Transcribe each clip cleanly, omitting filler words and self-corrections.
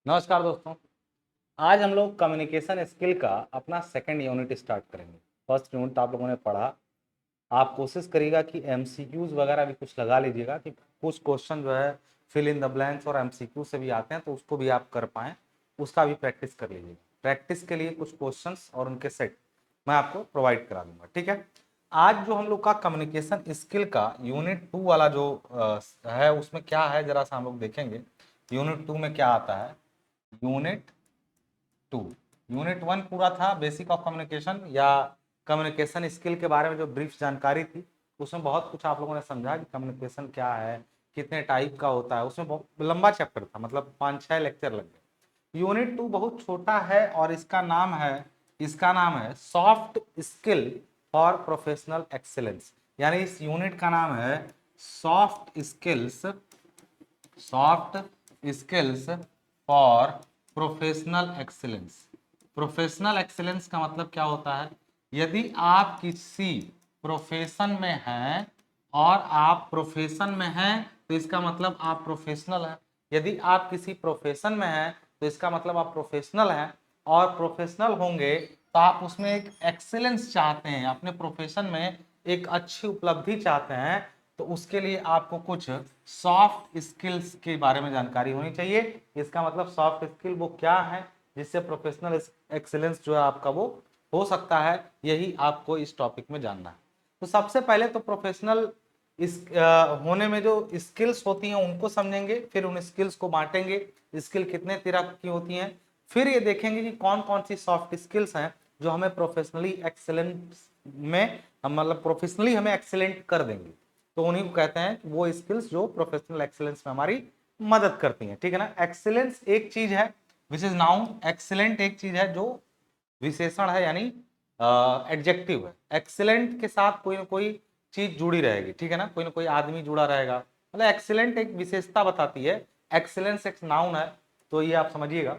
नमस्कार दोस्तों। आज हम लोग कम्युनिकेशन स्किल का अपना सेकंड यूनिट स्टार्ट करेंगे। फर्स्ट यूनिट आप लोगों ने पढ़ा। आप कोशिश करिएगा कि एमसीक्यूज वगैरह भी कुछ लगा लीजिएगा कि कुछ क्वेश्चन जो है फिल इन द ब्लैंक्स और एमसीक्यू से भी आते हैं, तो उसको भी आप कर पाएँ, उसका भी प्रैक्टिस कर लीजिएगा। प्रैक्टिस के लिए कुछ क्वेश्चंस और उनके सेट मैं आपको प्रोवाइड करा दूंगा, ठीक है। आज जो हम लोग का कम्युनिकेशन स्किल का यूनिट 2 वाला जो है, उसमें क्या है जरा सा हम लोग देखेंगे। यूनिट 2 में क्या आता है। यूनिट 2, यूनिट 1 पूरा था बेसिक ऑफ कम्युनिकेशन या कम्युनिकेशन स्किल के बारे में जो ब्रीफ जानकारी थी, उसमें बहुत कुछ आप लोगों ने समझा कि कम्युनिकेशन क्या है, कितने टाइप का होता है। उसमें बहुत लंबा चैप्टर था, मतलब 5-6 लेक्चर लग गए। यूनिट 2 बहुत छोटा है और इसका नाम है soft skill for professional excellence. यानी इस यूनिट का नाम है soft skills for professional excellence. Professional excellence का मतलब क्या होता है? यदि आप किसी प्रोफेशन में हैं और आप प्रोफेशन में हैं तो इसका मतलब आप प्रोफेशनल हैं। यदि आप किसी प्रोफेशन में हैं तो इसका मतलब आप प्रोफेशनल हैं, और प्रोफेशनल होंगे तो आप उसमें एक एक्सीलेंस चाहते हैं, अपने प्रोफेशन में एक अच्छी उपलब्धि चाहते हैं। तो उसके लिए आपको कुछ सॉफ्ट स्किल्स के बारे में जानकारी होनी चाहिए। इसका मतलब सॉफ्ट स्किल वो क्या है जिससे प्रोफेशनल एक्सीलेंस जो है आपका वो हो सकता है, यही आपको इस टॉपिक में जानना है। तो सबसे पहले तो प्रोफेशनल होने में जो स्किल्स होती हैं उनको समझेंगे, फिर उन स्किल्स को बांटेंगे, स्किल कितने तरह की होती हैं, फिर ये देखेंगे कि कौन कौन सी सॉफ्ट स्किल्स हैं जो हमें प्रोफेशनली एक्सेलेंट में मतलब प्रोफेशनली हमें एक्सेलेंट कर देंगे। तो उन्हीं को कहते हैं वो स्किल्स जो प्रोफेशनल एक्सेलेंस में हमारी मदद करती हैं, ठीक है ना। एक्सेलेंस एक चीज है विच इज नाउन, एक्सेलेंट एक चीज है जो विशेषण है, यानी एडजेक्टिव है। एक्सेलेंट के साथ कोई ना कोई चीज जुड़ी रहेगी, ठीक है ना, कोई ना कोई आदमी जुड़ा रहेगा, मतलब एक्सेलेंट एक विशेषता बताती है। एक्सेलेंस एक नाउन है, तो ये आप समझिएगा,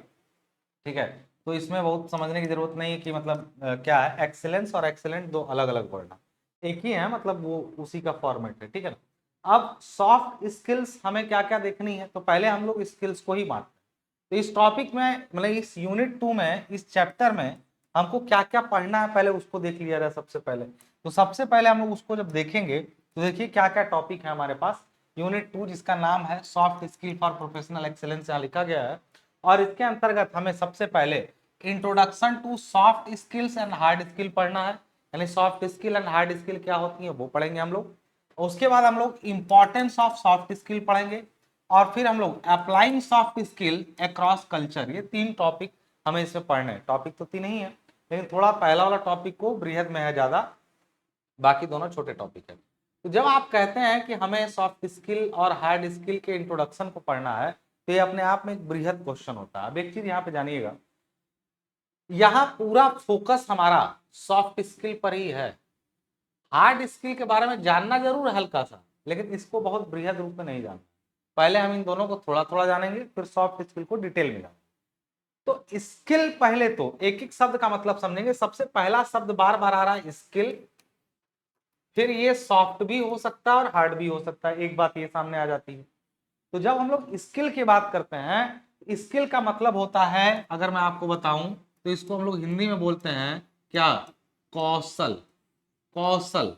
ठीक है। तो इसमें बहुत समझने की जरूरत नहीं है कि मतलब क्या है। एक्सेलेंस और एक्सेलेंट दो अलग अलग वर्ड है, एक ही है, मतलब वो उसी का फॉर्मेट है, ठीक है ना। अब सॉफ्ट स्किल्स हमें क्या क्या देखनी है, तो पहले हम लोग स्किल्स को ही बांटते हैं। तो इस टॉपिक में मतलब इस यूनिट 2 में, इस चैप्टर में हमको क्या क्या पढ़ना है पहले उसको देख लिया जाए सबसे पहले। तो सबसे पहले हम लोग उसको जब देखेंगे तो देखिए क्या क्या टॉपिक है हमारे पास। यूनिट 2 जिसका नाम है soft skill for professional excellence यहाँ लिखा गया है, और इसके अंतर्गत हमें सबसे पहले introduction to soft skills and hard skill पढ़ना है। यानी soft skill and hard skill क्या होती है वो पढ़ेंगे हम लोग। उसके बाद हम लोग इंपॉर्टेंस ऑफ सॉफ्ट स्किल पढ़ेंगे, और फिर हम लोग applying soft skill across culture. ये 3 टॉपिक हमें इसमें पढ़ने हैं। टॉपिक तो 3 ही है, लेकिन थोड़ा पहला वाला टॉपिक को बृहद में है ज्यादा, बाकी दोनों छोटे टॉपिक है। तो जब आप कहते हैं कि हमें सॉफ्ट स्किल और हार्ड स्किल के इंट्रोडक्शन को पढ़ना है, तो ये अपने आप में एक बृहद क्वेश्चन होता है। अब एक चीज यहाँ पे जानिएगा, यहाँ पूरा फोकस हमारा सॉफ्ट स्किल पर ही है। हार्ड स्किल के बारे में जानना जरूर है हल्का सा, लेकिन इसको बहुत बृहद रूप में नहीं जानना। पहले हम इन दोनों को थोड़ा थोड़ा जानेंगे, फिर सॉफ्ट स्किल को डिटेल में जानेंगे। तो स्किल पहले तो एक एक शब्द का मतलब समझेंगे। सबसे पहला शब्द बार बार आ रहा है स्किल, फिर ये सॉफ्ट भी हो सकता है और हार्ड भी हो सकता है, एक बात ये सामने आ जाती है। तो जब हम लोग स्किल की बात करते हैं, स्किल का मतलब होता है, अगर मैं आपको बताऊं तो इसको हम लोग हिंदी में बोलते हैं क्या? कौशल। कौशल।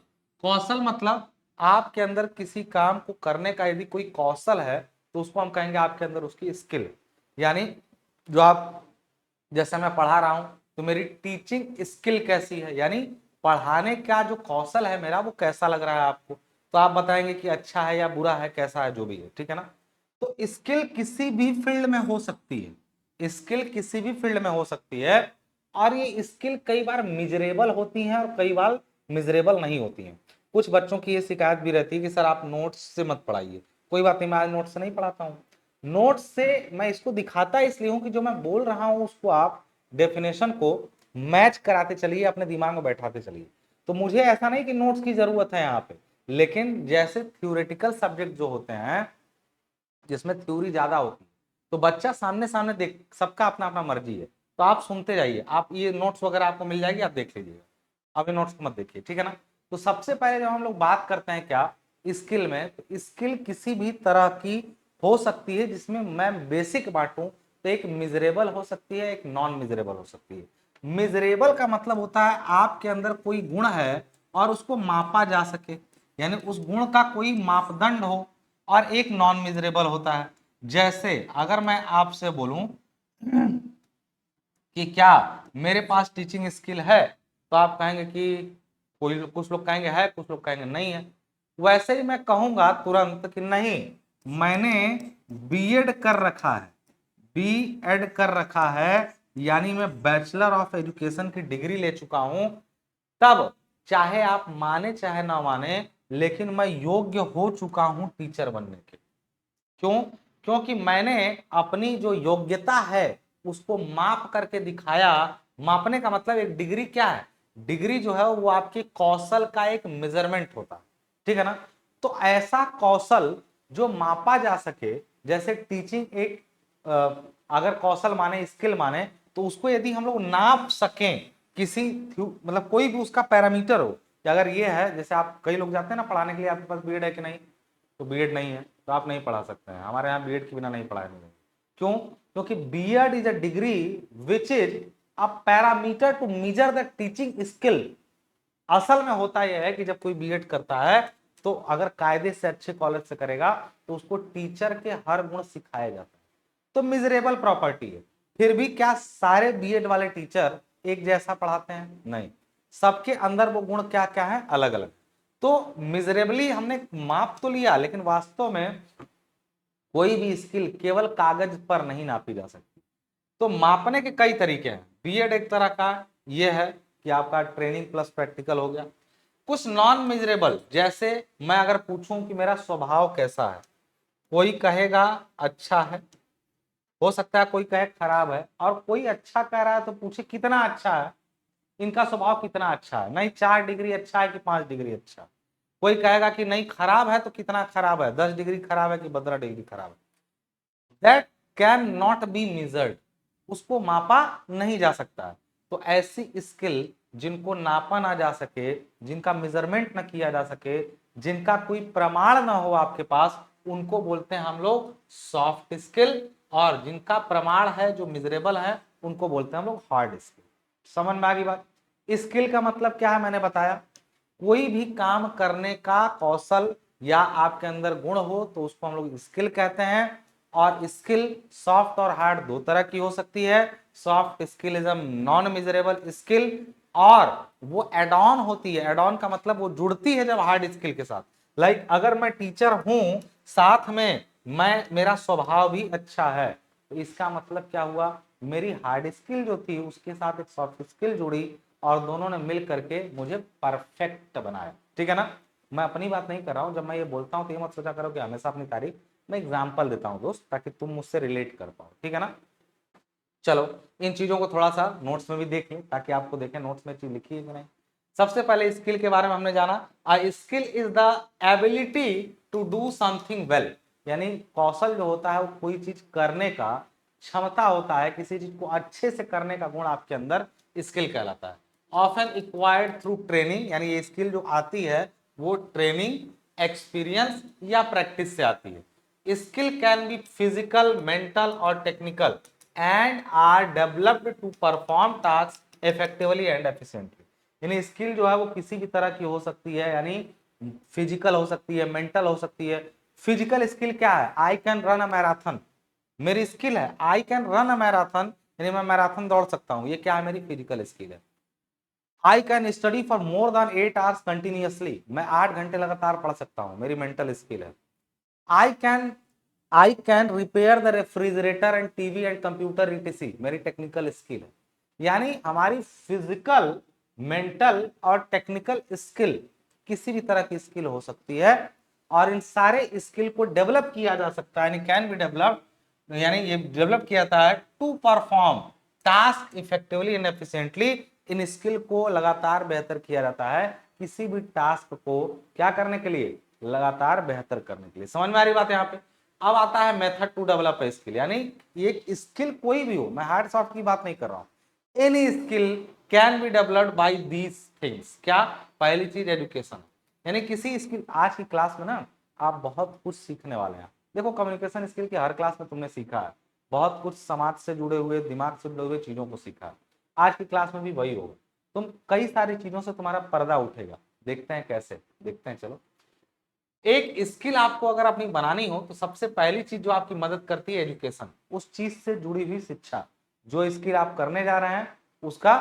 कौशल मतलब आपके अंदर किसी काम को करने का यदि कोई कौशल है तो उसको हम कहेंगे आपके अंदर उसकी स्किल। यानी जो आप, जैसे मैं पढ़ा रहा हूं तो मेरी टीचिंग स्किल कैसी है, यानी पढ़ाने का जो कौशल है मेरा वो कैसा लग रहा है आपको, तो आप बताएंगे कि अच्छा है या बुरा है, कैसा है, जो भी है, ठीक है ना। तो स्किल किसी भी फील्ड में हो सकती है, स्किल किसी भी फील्ड में हो सकती है, और ये स्किल कई बार मिजरेबल होती हैं और कई बार मिजरेबल नहीं होती हैं। कुछ बच्चों की ये शिकायत भी रहती है कि सर आप नोट्स से मत पढ़ाइए। कोई बात नहीं, मैं आज नोट्स से नहीं पढ़ाता हूँ। नोट्स से मैं इसको दिखाता इसलिए हूं कि जो मैं बोल रहा हूं उसको आप डेफिनेशन को मैच कराते चलिए, अपने दिमाग में बैठाते चलिए। तो मुझे ऐसा नहीं कि नोट्स की जरूरत है यहाँ पे, लेकिन जैसे थ्योरेटिकल सब्जेक्ट जो होते हैं जिसमें थ्योरी ज्यादा होती है, तो बच्चा सामने सामने देख, सबका अपना अपना मर्जी है, तो आप सुनते जाइए। आप ये नोट्स वगैरह आपको मिल जाएगी, आप देख लीजिएगा। आप ये नोट्स मत देखिए, ठीक है ना। तो सबसे पहले जब हम लोग बात करते हैं क्या स्किल में, तो स्किल किसी भी तरह की हो सकती है जिसमें मैं बेसिक बांटूं तो एक मिजरेबल हो सकती है, एक नॉन मिजरेबल हो सकती है। मिजरेबल का मतलब होता है आपके अंदर कोई गुण है और उसको मापा जा सके, यानी उस गुण का कोई मापदंड हो, और एक नॉन मिजरेबल होता है। जैसे अगर मैं आपसे बोलूं कि क्या मेरे पास टीचिंग स्किल है, तो आप कहेंगे कि कोई कुछ लोग कहेंगे है, कुछ लोग कहेंगे नहीं है। वैसे ही मैं कहूंगा तुरंत कि नहीं, मैंने बीएड कर रखा है, बीएड कर रखा है, यानी मैं बैचलर ऑफ एजुकेशन की डिग्री ले चुका हूं, तब चाहे आप माने चाहे ना माने, लेकिन मैं योग्य हो चुका हूं टीचर बनने के। क्यों? क्योंकि मैंने अपनी जो योग्यता है उसको माप करके दिखाया। मापने का मतलब एक डिग्री क्या है, डिग्री जो है वो आपके कौशल का एक मेजरमेंट होता है, ठीक है ना। तो ऐसा कौशल जो मापा जा सके, जैसे टीचिंग एक अगर कौशल माने, स्किल माने, तो उसको यदि हम लोग नाप सकें किसी मतलब कोई भी उसका पैरामीटर हो कि अगर ये है, जैसे आप कई लोग जाते हैं ना पढ़ाने के लिए, आपके पास बीएड है कि नहीं, तो बीएड नहीं है तो आप नहीं पढ़ा सकते हैं। हमारे यहाँ बीएड के बिना नहीं पढ़ाया नहीं। क्यों? क्योंकि BEd is a degree which is a parameter to measure the teaching skill. असल में होता यह है कि जब कोई बीएड करता है तो अगर कायदे से अच्छे कॉलेज से करेगा तो उसको टीचर के हर गुण सिखाए जाते हैं, तो मिजरेबल प्रॉपर्टी है। फिर भी क्या सारे बीएड वाले टीचर एक जैसा पढ़ाते हैं? नहीं, सबके अंदर वो गुण क्या क्या है, अलग अलग। तो मिजरेबली हमने माप तो लिया, लेकिन वास्तव में कोई भी स्किल केवल कागज पर नहीं नापी जा सकती। तो मापने के कई तरीके हैं। बीएड एक तरह का ये है कि आपका ट्रेनिंग प्लस प्रैक्टिकल हो गया। कुछ नॉन मेजरेबल, जैसे मैं अगर पूछूं कि मेरा स्वभाव कैसा है, कोई कहेगा अच्छा है, हो सकता है कोई कहे खराब है, और कोई अच्छा कह रहा है तो पूछे कितना अच्छा है, इनका स्वभाव कितना अच्छा है, नहीं 4 डिग्री अच्छा है कि 5 डिग्री अच्छा है। कोई कहेगा कि नहीं खराब है तो कितना खराब है, 10 डिग्री खराब है कि 15 डिग्री खराब है। That can not be measured, उसको मापा नहीं जा सकता है। तो ऐसी स्किल जिनको नापा ना जा सके, जिनका मेजरमेंट ना किया जा सके, जिनका कोई प्रमाण ना हो आपके पास, उनको बोलते हैं हम लोग सॉफ्ट स्किल। और जिनका प्रमाण है, जो मेजरेबल है, उनको बोलते हैं हम लोग हार्ड स्किल। समझ में आ गई बात? स्किल का मतलब क्या है मैंने बताया, कोई भी काम करने का कौशल या आपके अंदर गुण हो तो उसको हम लोग स्किल कहते हैं। और स्किल सॉफ्ट और हार्ड दो तरह की हो सकती है। Soft skill is non measurable skill, और वो एड ऑन होती है। एड ऑन का मतलब वो जुड़ती है जब हार्ड स्किल के साथ। लाइक अगर मैं टीचर हूं, साथ में मेरा स्वभाव भी अच्छा है, तो इसका मतलब क्या हुआ, मेरी हार्ड स्किल जो थी उसके साथ एक सॉफ्ट स्किल जुड़ी, और दोनों ने मिल करके मुझे परफेक्ट बनाया। ठीक है ना। मैं अपनी बात नहीं कर रहा हूं, जब मैं ये बोलता हूं तो ये मत सोचा करो कि हमेशा अपनी तारीफ, मैं एग्जाम्पल देता हूं दोस्त, ताकि तुम मुझसे रिलेट कर पाओ। ठीक है ना। चलो इन चीजों को थोड़ा सा नोट्स में भी देख लें, ताकि आपको देखें नोट्स में चीज लिखी है कि नहीं। सबसे पहले स्किल के बारे में हमने जाना, a skill is the ability to do something well, यानी कौशल जो होता है वो कोई चीज करने का क्षमता होता है, किसी चीज को अच्छे से करने का गुण आपके अंदर स्किल कहलाता है। ऑफन एक्वायर्ड थ्रू ट्रेनिंग, यानी ये स्किल जो आती है वो ट्रेनिंग, एक्सपीरियंस या प्रैक्टिस से आती है। Skill can be physical, mental और technical and are developed to perform task effectively and efficiently. यानी स्किल जो है वो किसी भी तरह की हो सकती है, यानी फिजिकल हो सकती है, मेंटल हो सकती है। फिजिकल स्किल क्या है, I can run a marathon, मेरी स्किल है I can run a marathon, यानी मैं मैराथन दौड़ सकता हूं, ये क्या है, मेरी फिजिकल स्किल है। I can study for more than 8 hours continuously, मैं 8 घंटे लगातार पढ़ सकता हूं, मेरी मेंटल स्किल है। I can I can repair the refrigerator and TV and computer etc, मेरी टेक्निकल स्किल है। यानी हमारी फिजिकल, मेंटल और टेक्निकल स्किल किसी भी तरह की स्किल हो सकती है, और इन सारे स्किल को डेवलप किया जा सकता है, यानी कैन बी डेवलप, यानी ये डेवलप किया जाता है to perform task effectively and efficiently. इन स्किल को लगातार बेहतर किया जाता है, किसी भी टास्क को क्या करने के लिए, लगातार बेहतर करने के लिए। समझ में आ रही बात यहाँ पे। अब आता है method to develop a skill, यानी एक स्किल कोई भी हो, मैं हार्ड सॉफ्ट की बात नहीं कर रहा हूं। Any skill can be developed by these things. क्या? पहली चीज एजुकेशन, यानी किसी स्किल, आज की क्लास में ना आप बहुत कुछ सीखने वाले हैं। देखो कम्युनिकेशन स्किल की हर क्लास में तुमने सीखा है, बहुत कुछ समाज से जुड़े हुए, दिमाग से जुड़े हुए चीजों को सीखा। आज की क्लास में भी वही होगा, तुम कई सारी चीजों से तुम्हारा पर्दा उठेगा। देखते हैं कैसे, देखते हैं। चलो, एक स्किल आपको अगर अपनी बनानी हो तो सबसे पहली चीज जो आपकी मदद करती है एजुकेशन, उस चीज से जुड़ी हुई शिक्षा। जो स्किल आप करने जा रहे हैं उसका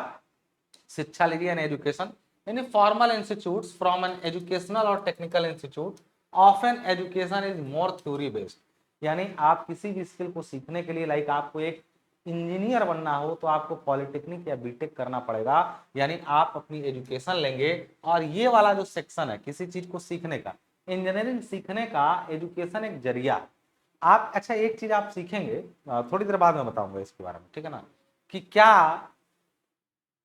शिक्षा लीजिए, यानी एजुकेशन। यानी formal institutes from an educational और technical institute often education is more theory based. यानी आप किसी भी स्किल को सीखने के लिए, लाइक आपको एक इंजीनियर बनना हो तो आपको पॉलिटेक्निक या बीटेक करना पड़ेगा। यानी आप अपनी एजुकेशन लेंगे और ये वाला जो सेक्शन है किसी चीज को सीखने का, इंजीनियरिंग सीखने का एजुकेशन एक जरिया। आप अच्छा एक चीज आप सीखेंगे, थोड़ी देर बाद में बताऊंगा इसके बारे में, ठीक है ना, कि क्या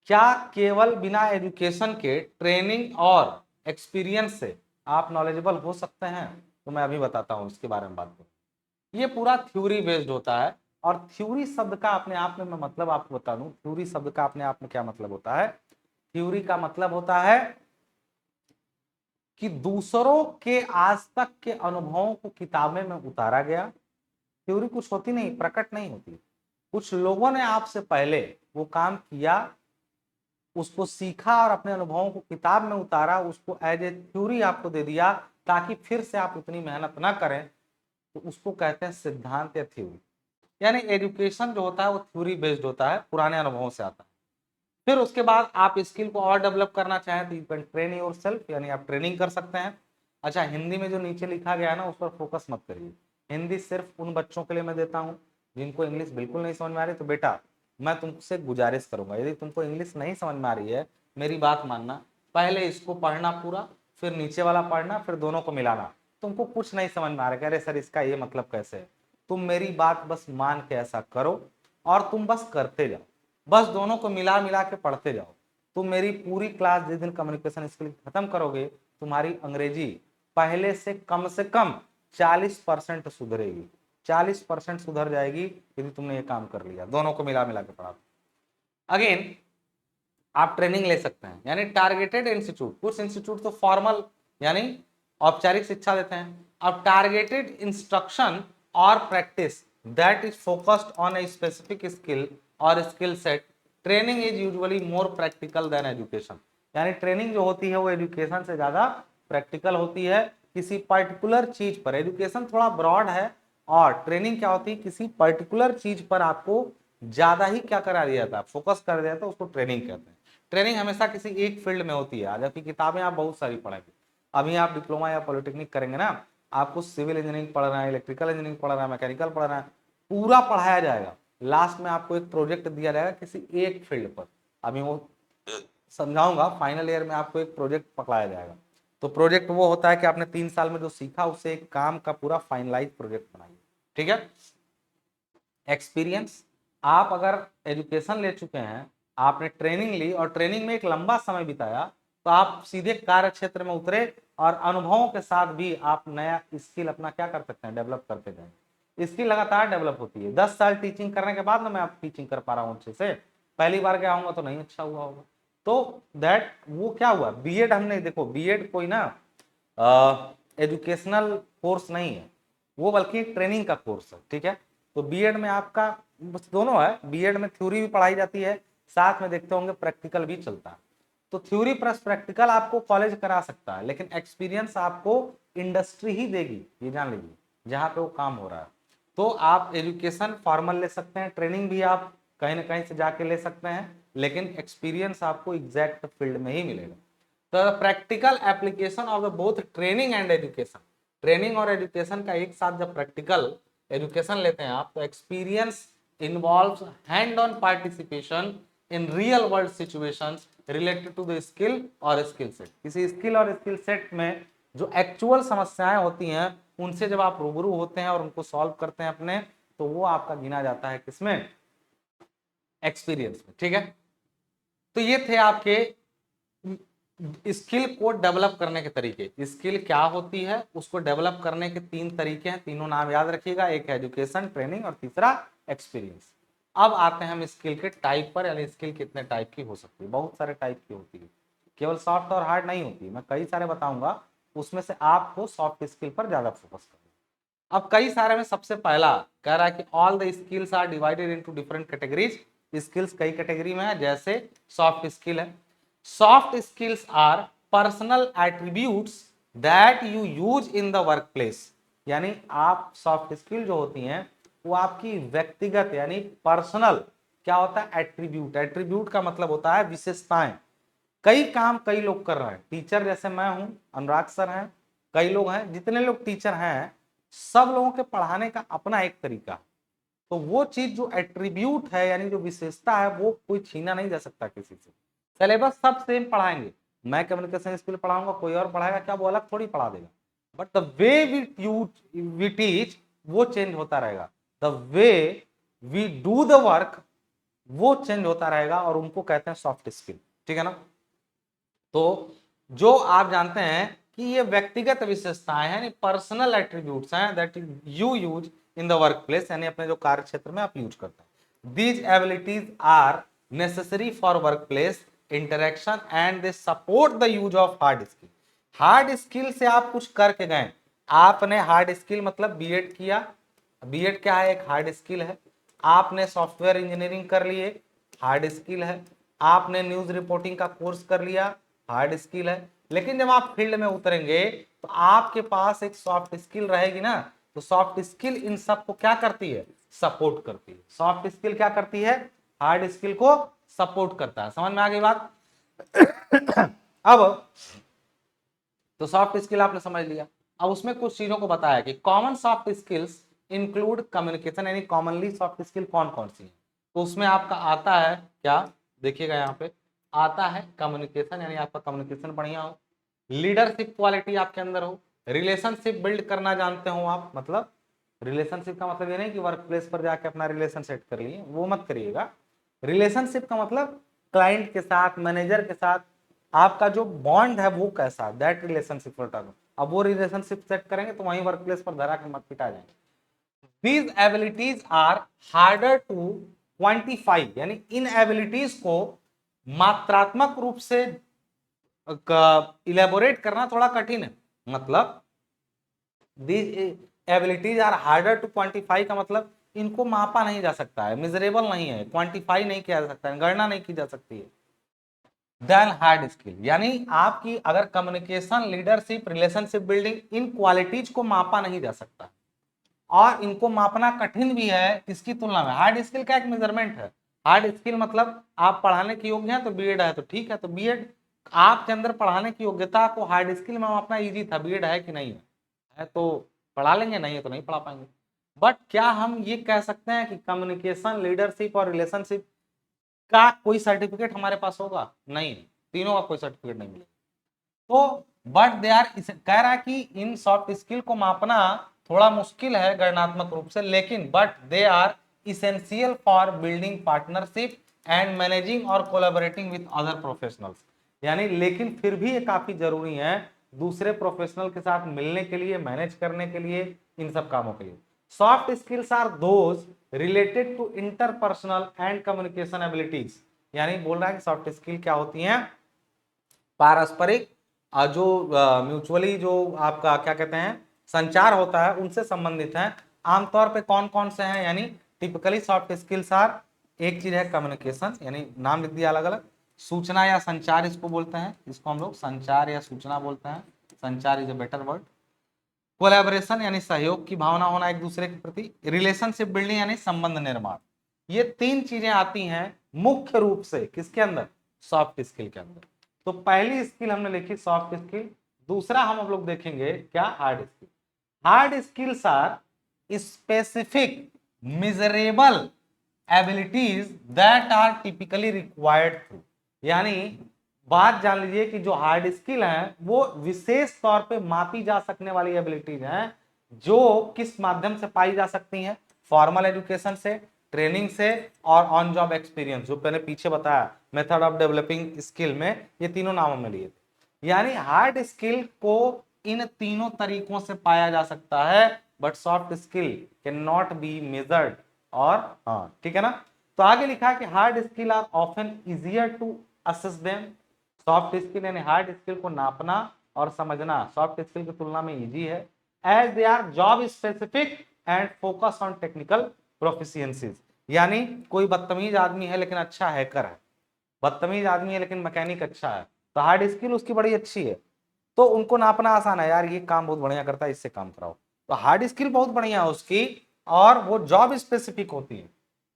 क्या केवल बिना एजुकेशन के, ट्रेनिंग और एक्सपीरियंस से आप नॉलेजेबल हो सकते हैं? तो मैं अभी बताता हूं इसके बारे में बात करूं। ये पूरा थ्योरी बेस्ड होता है। और थ्योरी शब्द का अपने आप में मैं मतलब आपको बता दूं, थ्योरी शब्द का अपने आप में क्या मतलब होता है। थ्योरी का मतलब होता है कि दूसरों के आज तक के अनुभवों को किताबें में उतारा गया। थ्योरी कुछ होती नहीं, प्रकट नहीं होती, कुछ लोगों ने आपसे पहले वो काम किया, उसको सीखा और अपने अनुभवों को किताब में उतारा, उसको एज ए थ्योरी आपको दे दिया ताकि फिर से आप इतनी मेहनत ना करें। तो उसको कहते हैं सिद्धांत या थ्योरी। यानी एजुकेशन जो होता है वो थ्योरी बेस्ड होता है, पुराने अनुभवों से आता है। फिर उसके बाद आप स्किल को और डेवलप करना चाहें तो you can train your self, यानी आप ट्रेनिंग कर सकते हैं। अच्छा, हिंदी में जो नीचे लिखा गया है ना उस पर फोकस मत करिए। हिंदी सिर्फ उन बच्चों के लिए मैं देता हूँ जिनको इंग्लिश बिल्कुल नहीं समझ में आ रही। तो बेटा, मैं तुमसे गुजारिश करूंगा, यदि तुमको इंग्लिश नहीं समझ में आ रही है, मेरी बात मानना, पहले इसको पढ़ना पूरा, फिर नीचे वाला पढ़ना, फिर दोनों को मिलाना। तुमको कुछ नहीं समझ में आ रहा है, अरे सर इसका ये मतलब कैसे है, तुम मेरी बात बस मान के ऐसा करो और तुम बस करते जाओ, बस दोनों को मिला मिला के पढ़ते जाओ। तुम मेरी पूरी क्लास जिस दिन कम्युनिकेशन स्किल खत्म करोगे, तुम्हारी अंग्रेजी पहले से कम 40% सुधरेगी। 40% सुधर जाएगी यदि तुमने ये काम कर लिया, दोनों को मिला मिला के पढ़ा। अगेन आप ट्रेनिंग ले सकते हैं, यानी टारगेटेड इंस्टीट्यूट। कुछ इंस्टीट्यूट तो फॉर्मल यानी औपचारिक शिक्षा देते हैं। अब टारगेटेड इंस्ट्रक्शन और practice that is focused on a specific skill और skill set. Training is usually more practical than education. यानी ट्रेनिंग जो होती है वो एजुकेशन से ज्यादा प्रैक्टिकल होती है किसी पर्टिकुलर चीज पर। एजुकेशन थोड़ा ब्रॉड है और ट्रेनिंग क्या होती है, किसी पर्टिकुलर चीज पर आपको ज्यादा ही क्या करा दिया जाता है, फोकस कर दिया जाता है, उसको ट्रेनिंग कहते हैं। ट्रेनिंग हमेशा किसी एक फील्ड में होती है, जबकि किताबें आप बहुत सारी पढ़ेंगे। अभी आप डिप्लोमा या पॉलिटेक्निक करेंगे ना, आपको सिविल इंजीनियरिंग पढ़ना है, इलेक्ट्रिकल इंजीनियरिंग पढ़ना है, मैकेनिकल पढ़ना है, पूरा पढ़ाया जाएगा। लास्ट में आपको एक प्रोजेक्ट दिया जाएगा किसी एक फील्ड पर। अभी वो समझाऊंगा, फाइनल ईयर में आपको एक प्रोजेक्ट पकड़ाया जाएगा। तो प्रोजेक्ट वो होता है कि आपने 3 साल में जो सीखा उससे एक काम का पूरा फाइनलाइज प्रोजेक्ट बनाइए, ठीक है। एक्सपीरियंस, आप अगर एजुकेशन ले चुके हैं, आपने ट्रेनिंग ली और ट्रेनिंग में एक लंबा समय बिताया, तो आप सीधे कार्य क्षेत्र में उतरे और अनुभवों के साथ भी आप नया स्किल अपना क्या कर सकते हैं, डेवलप करते जाएंगे। स्किल लगातार डेवलप होती है। 10 साल टीचिंग करने के बाद ना मैं आप टीचिंग कर पा रहा हूँ अच्छे से, पहली बार क्या आऊंगा तो नहीं अच्छा हुआ होगा। तो दैट वो क्या हुआ, बीएड हमने, देखो बीएड कोई ना एजुकेशनल कोर्स नहीं है, वो बल्कि एक ट्रेनिंग का कोर्स है, ठीक है। तो बीएड में आपका बस दोनों है, बीएड में थ्योरी भी पढ़ाई जाती है, साथ में देखते होंगे प्रैक्टिकल भी चलता है। तो थ्योरी प्लस प्रैक्टिकल आपको कॉलेज करा सकता है, लेकिन एक्सपीरियंस आपको इंडस्ट्री ही देगी, ये जान लीजिए, जहां पे वो काम हो रहा है। तो आप एजुकेशन फॉर्मल ले सकते हैं, ट्रेनिंग भी आप कहीं ना कहीं से जाके ले सकते हैं, लेकिन एक्सपीरियंस आपको एग्जैक्ट फील्ड में ही मिलेगा। तो practical application of the both training and education, training और एजुकेशन का एक साथ जब प्रैक्टिकल एजुकेशन लेते हैं आप, तो experience involves hand on participation in real world situations related to the skill और स्किल सेट। किसी स्किल और स्किल सेट में जो एक्चुअल समस्याएं होती हैं उनसे जब आप रूबरू होते हैं और उनको सॉल्व करते हैं अपने, तो वो आपका गिना जाता है किसमें, एक्सपीरियंस में, ठीक है। तो ये थे आपके स्किल को डेवलप करने के तरीके। स्किल क्या होती है उसको डेवलप करने के 3 तरीके हैं, तीनों नाम याद रखिएगा, एक है एजुकेशन, ट्रेनिंग और तीसरा एक्सपीरियंस। अब आते हैं हम स्किल के टाइप पर, यानी स्किल कितने टाइप की हो सकती है। बहुत सारे टाइप की होती है, केवल सॉफ्ट और हार्ड नहीं होती, मैं कई सारे बताऊंगा, उसमें से आपको सॉफ्ट स्किल पर ज्यादा फोकस करना। अब कई सारे में सबसे पहला कह रहा है कि all the skills are divided into different categories. Skills कई कैटेगरी में है, जैसे सॉफ्ट स्किल है। Soft skills are personal attributes that you use in the work place. यानी आप सॉफ्ट स्किल जो होती हैं वो आपकी व्यक्तिगत यानी पर्सनल क्या होता है, एट्रीब्यूट। एट्रीब्यूट का मतलब होता है विशेषताएं। कई काम कई लोग कर रहे हैं, टीचर जैसे मैं हूं, अनुराग सर हैं, कई लोग हैं, जितने लोग टीचर हैं सब लोगों के पढ़ाने का अपना एक तरीका है। तो वो चीज जो एट्रीब्यूट है यानी जो विशेषता है वो कोई छीना नहीं जा सकता किसी से। सिलेबस सब सेम पढ़ाएंगे, मैं कम्युनिकेशन स्किल पढ़ाऊंगा, कोई और पढ़ाएगा, क्या वो अलग थोड़ी पढ़ा देगा। But the way we teach वो चेंज होता रहेगा, the way we do the work वो चेंज होता रहेगा, और उनको कहते हैं सॉफ्ट स्किल। ठीक है ना। तो जो आप जानते हैं कि ये व्यक्तिगत विशेषताएं हैं, पर्सनल एट्रीब्यूट्स हैं that you use in the work place, यानी अपने जो कार्य क्षेत्र में आप यूज करते हैं। These abilities are necessary for work place interaction and they support the use of hard skill. Hard skill से आप कुछ करके गए, आपने हार्ड स्किल मतलब बीएड किया, बीएड क्या है, एक हार्ड स्किल है। आपने सॉफ्टवेयर इंजीनियरिंग कर लिए, हार्ड स्किल है। आपने न्यूज रिपोर्टिंग का कोर्स कर लिया, हार्ड स्किल है। लेकिन जब आप फील्ड में उतरेंगे तो आपके पास एक सॉफ्ट स्किल रहेगी ना, तो सॉफ्ट स्किल इन सब को क्या करती है, सपोर्ट करती है। सॉफ्ट स्किल क्या करती है, हार्ड स्किल को सपोर्ट करता है। समझ में आ गई बात। अब तो सॉफ्ट स्किल आपने समझ लिया। अब उसमें कुछ चीजों को बताया कि common soft skills include communication, यानी कॉमनली सॉफ्ट स्किल कौन कौन सी है। तो उसमें आपका आता है क्या, देखिएगा यहाँ पे आता है कम्युनिकेशन, यानी आपका कम्युनिकेशन बढ़िया हो, लीडरशिप क्वालिटी आपके अंदर हो, रिलेशनशिप बिल्ड करना जानते हो आप, मतलब रिलेशनशिप का मतलब ये नहीं कि वर्क प्लेस पर जाके अपना रिलेशन सेट कर लिए, वो मत करिएगा। रिलेशनशिप का मतलब क्लाइंट के साथ, मैनेजर के साथ आपका जो बॉन्ड है वो कैसा, दैट रिलेशनशिप टर्म। अब वो रिलेशनशिप सेट करेंगे तो वहीं वर्क प्लेस पर धरा के मत पिटा जाएंगे। These abilities are harder to quantify, यानी इन एबिलिटीज को मात्रात्मक रूप से इलेबोरेट करना थोड़ा कठिन है। मतलब these abilities are harder to quantify का मतलब इनको मापा नहीं जा सकता है, मिजरेबल नहीं है, क्वांटिफाई नहीं किया जा सकता है, गणना नहीं की जा सकती है देन हार्ड स्किल। यानी आपकी अगर कम्युनिकेशन, लीडरशिप, रिलेशनशिप बिल्डिंग, इन क्वालिटीज को मापा नहीं जा सकता और इनको मापना कठिन भी है किसकी तुलना में, हार्ड स्किल का एक मेजरमेंट है। हार्ड स्किल मतलब आप पढ़ाने के योग्य हैं तो बीएड है तो ठीक है, तो बीएड आपके अंदर पढ़ाने की योग्यता को हार्ड स्किल में मापना इजी था, बीएड है कि नहीं है तो पढ़ा लेंगे, नहीं है तो नहीं पढ़ा पाएंगे। बट क्या हम ये कह सकते हैं कि कम्युनिकेशन, लीडरशिप और रिलेशनशिप का कोई सर्टिफिकेट हमारे पास होगा, नहीं, तीनों का कोई सर्टिफिकेट नहीं मिलेगा। तो बट दे आर, कह रहा है कि इन सॉफ्ट स्किल को मापना थोड़ा मुश्किल है गणनात्मक रूप से, लेकिन but they are essential for building partnership and managing और कोलैबोरेटिंग विद अदर प्रोफेशनल्स। यानी लेकिन फिर भी ये काफी जरूरी है दूसरे प्रोफेशनल के साथ मिलने के लिए, मैनेज करने के लिए, इन सब कामों के लिए। Soft skills are those related to interpersonal and communication abilities. यानी बोल रहा है कि सॉफ्ट स्किल क्या होती हैं, पारस्परिक जो म्यूचुअली जो आपका क्या कहते हैं संचार होता है उनसे संबंधित है। आमतौर पे कौन कौन से हैं, यानी टिपिकली सॉफ्ट स्किल्स आर, एक चीज है कम्युनिकेशन, यानी नाम लिख दिया अलग अलग, सूचना या संचार इसको बोलते हैं, इसको हम लोग संचार या सूचना बोलते हैं, संचार is a better word. Collaboration यानी सहयोग की भावना होना एक दूसरे के प्रति, रिलेशनशिप बिल्डिंग यानी संबंध निर्माण। ये तीन चीजें आती हैं मुख्य रूप से किसके अंदर, सॉफ्ट स्किल के अंदर। तो पहली स्किल हमने लिखी सॉफ्ट स्किल, दूसरा हम लोग देखेंगे क्या, hard skill. Hard skills are specific measurable abilities that are typically required through. यानी बात जान लीजिए कि जो हार्ड स्किल है वो विशेष तौर पे मापी जा सकने वाली एबिलिटीज हैं जो किस माध्यम से पाई जा सकती हैं, फॉर्मल एजुकेशन से, ट्रेनिंग से और ऑन जॉब एक्सपीरियंस, जो मैंने पीछे बताया मेथड ऑफ डेवलपिंग स्किल में, ये तीनों नाम हमने लिए थे। यानी हार्ड स्किल को इन तीनों तरीकों से पाया जा सकता है, but soft skill can not be measured, और हाँ ठीक है ना। तो आगे लिखा है कि hard skill are often easier to assess them. Soft skill यानी हार्ड स्किल को नापना और समझना सॉफ्ट स्किल की तुलना में इजी है। As they are job specific and focus on technical proficiencies. यानी कोई बदतमीज आदमी है लेकिन अच्छा हैकर है, बदतमीज आदमी है लेकिन मैकेनिक अच्छा है, तो हार्ड स्किल उसकी बड़ी अच्छी है, तो उनको नापना आसान है, यार ये काम बहुत बढ़िया करता है, इससे काम कराओ। तो हार्ड स्किल बहुत बढ़िया है उसकी, और वो जॉब स्पेसिफिक होती है।